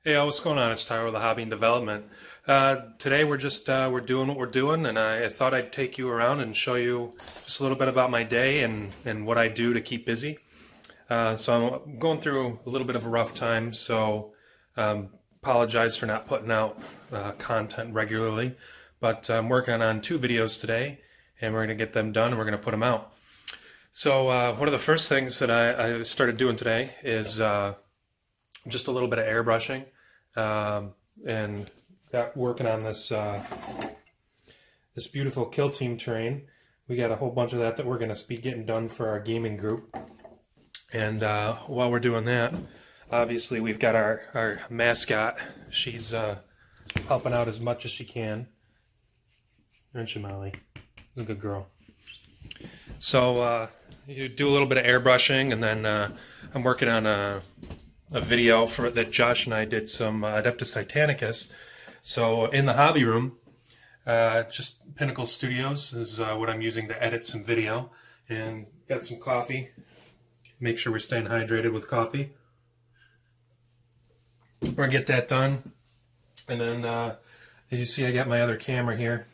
Hey, what's going on? It's Tyler with the Hobby and Development. Today we're doing what we're doing, and I thought I'd take you around and show you just a little bit about my day and what I do to keep busy. So I'm going through a little bit of a rough time, so apologize for not putting out content regularly, but I'm working on 2 videos today, and we're going to get them done and we're going to put them out. So one of the first things that I started doing today is just a little bit of airbrushing. And got working on this beautiful Kill Team terrain. We got a whole bunch of that we're going to be getting done for our gaming group. And while we're doing that, obviously we've got our mascot. She's helping out as much as she can. Aren't you, Molly? She's a good girl. So you do a little bit of airbrushing, and then I'm working on a video for that Josh and I did some Adeptus Titanicus. So in the hobby room, just Pinnacle Studios is what I'm using to edit some video, and got some coffee. Make sure we're staying hydrated with coffee. We're gonna get that done, and then as you see, I got my other camera here.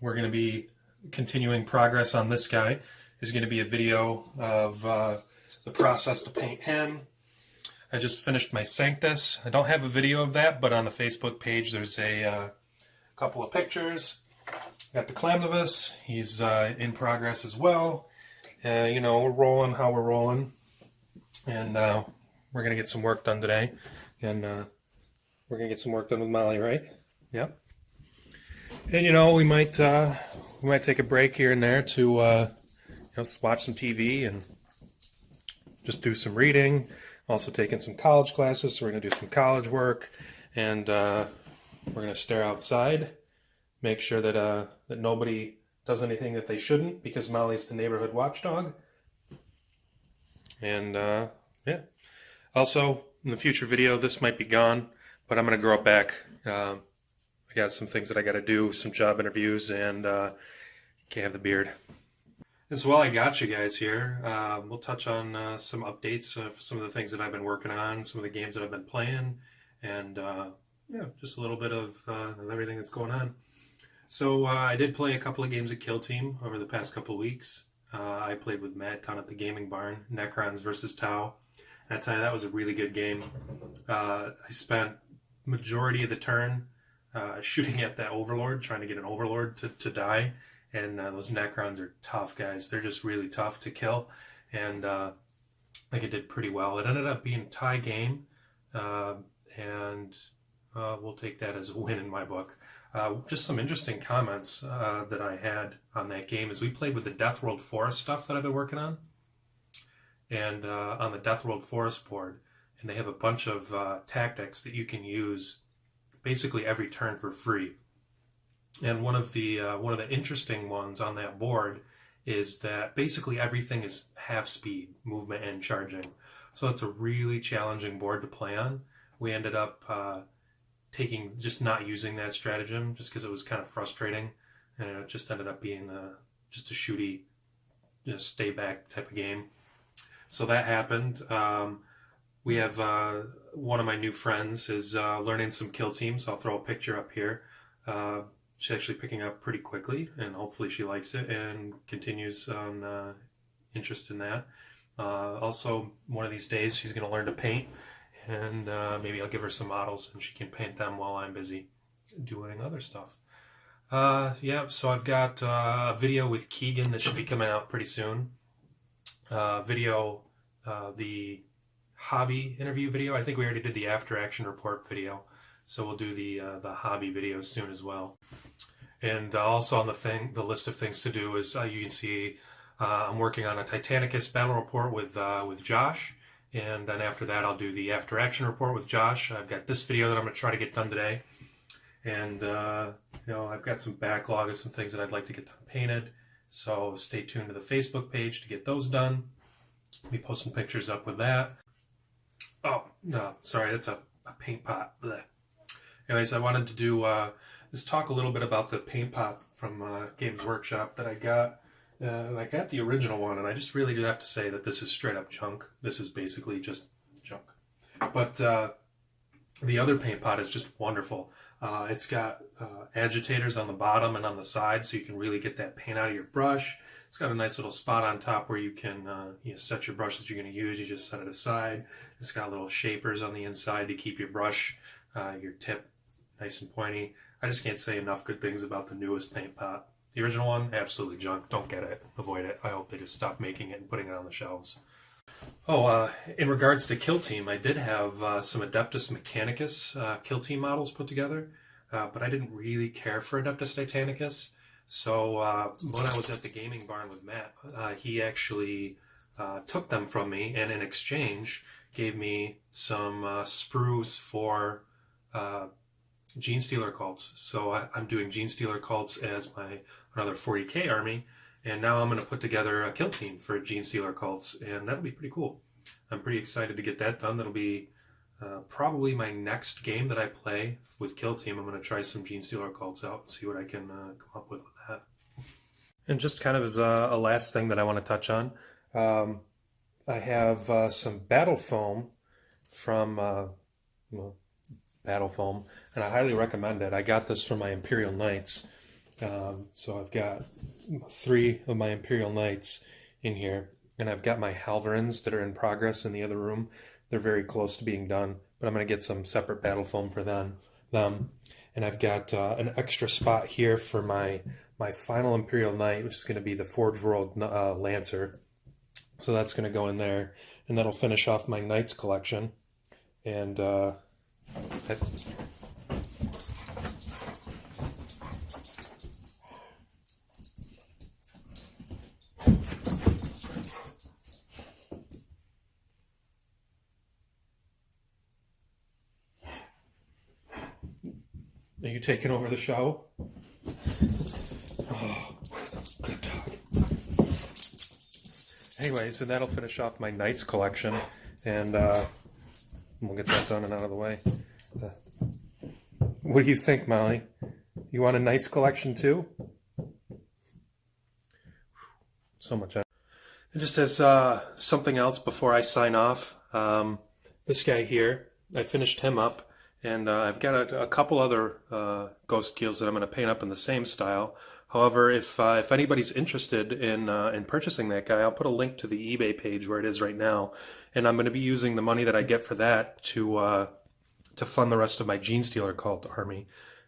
We're gonna be continuing progress on this guy. There's gonna be a video of the process to paint him. I just finished my Sanctus. I don't have a video of that, but on the Facebook page there's a couple of pictures. Got the Clamnivus. He's in progress as well. You know, we're rolling how we're rolling. And we're going to get some work done today. And we're going to get some work done with Molly, right? Yep. And, you know, we might take a break here and there to watch some TV and just do some reading. Also taking some college classes, so we're going to do some college work, and we're going to stare outside, make sure that that nobody does anything that they shouldn't, because Molly's the neighborhood watchdog. And yeah. Also, in the future video, this might be gone, but I'm going to grow it back. I got some things that I got to do, some job interviews, and can't have the beard. And so while I got you guys here, we'll touch on some updates of some of the things that I've been working on, some of the games that I've been playing, and yeah, just a little bit of everything that's going on. So I did play a couple of games of Kill Team over the past couple of weeks. I played with Matt down at the gaming barn, Necrons versus Tau. And I tell you, that was a really good game. I spent majority of the turn shooting at that Overlord, trying to get an Overlord to die. And those Necrons are tough, guys. They're just really tough to kill. And I think it did pretty well. It ended up being a tie game. And we'll take that as a win in my book. Just some interesting comments that I had on that game is we played with the Deathworld Forest stuff that I've been working on. And on the Deathworld Forest board. And they have a bunch of tactics that you can use basically every turn for free. And one of the interesting ones on that board is that basically everything is half speed, movement and charging. So it's a really challenging board to play on. We ended up just not using that stratagem just because it was kind of frustrating, and it just ended up being just a shooty, stay back type of game. So that happened. We have one of my new friends is learning some Kill Team, so I'll throw a picture up here. She's actually picking up pretty quickly, and hopefully she likes it and continues on interest in that. Also, one of these days she's going to learn to paint, and maybe I'll give her some models and she can paint them while I'm busy doing other stuff. Yeah, so I've got a video with Keegan that should be coming out pretty soon. The hobby interview video. I think we already did the after action report video. So we'll do the hobby videos soon as well. And also on the list of things to do is you can see I'm working on a Titanicus battle report with Josh, and then after that I'll do the after action report with Josh. I've got this video that I'm going to try to get done today, and I've got some backlog of some things that I'd like to get done painted. So stay tuned to the Facebook page to get those done. I'll be posting pictures up with that. Oh no, sorry, that's a paint pot. Blech. Anyways, I wanted to do just talk a little bit about the paint pot from Games Workshop that I got. I got the original one, and I just really do have to say that this is straight up junk. This is basically just junk. But The other paint pot is just wonderful. It's got agitators on the bottom and on the side, so you can really get that paint out of your brush. It's got a nice little spot on top where you can set your brush that you're going to use. You just set it aside. It's got little shapers on the inside to keep your brush, your tip, nice and pointy. I just can't say enough good things about the newest paint pot. The original one, absolutely junk. Don't get it. Avoid it. I hope they just stop making it and putting it on the shelves. Oh, in regards to Kill Team, I did have some Adeptus Mechanicus Kill Team models put together, but I didn't really care for Adeptus Titanicus. So when I was at the gaming barn with Matt, he actually took them from me, and in exchange gave me some sprues for Genestealer cults. So I'm doing Genestealer cults as my another 40k army, and now I'm going to put together a Kill Team for Genestealer cults, and that'll be pretty cool. I'm pretty excited to get that done. That'll be probably my next game that I play with Kill Team. I'm going to try some Genestealer cults out and see what I can come up with that. And just kind of as a last thing that I want to touch on, I have some Battle Foam from Battle Foam, and I highly recommend it. I got this from my Imperial Knights. So I've got 3 of my Imperial Knights in here, and I've got my Halverins that are in progress in the other room. They're very close to being done, but I'm going to get some separate Battle Foam for them. And I've got an extra spot here for my final Imperial Knight, which is going to be the Forge World Lancer. So that's going to go in there, and that'll finish off my Knights collection. And are you taking over the show? Oh, good dog. Anyways, and that'll finish off my Knights collection, and we'll get that done and out of the way. What do you think, Molly? You want a Knights collection too? So much. And just as something else before I sign off, this guy here, I finished him up. And I've got a couple other Ghost Keels that I'm going to paint up in the same style. However, if anybody's interested in purchasing that guy, I'll put a link to the eBay page where it is right now. And I'm going to be using the money that I get for that to fund the rest of my Genestealer cult army.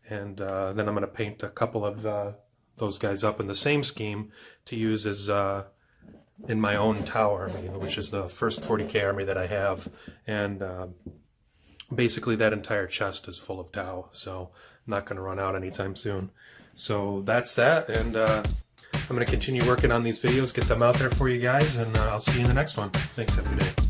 And then I'm going to paint a couple of those guys up in the same scheme to use as in my own Tau army, which is the first 40k army that I have. And basically that entire chest is full of Tau, so I'm not going to run out anytime soon. So that's that, and I'm going to continue working on these videos, get them out there for you guys, and I'll see you in the next one. Thanks, every day.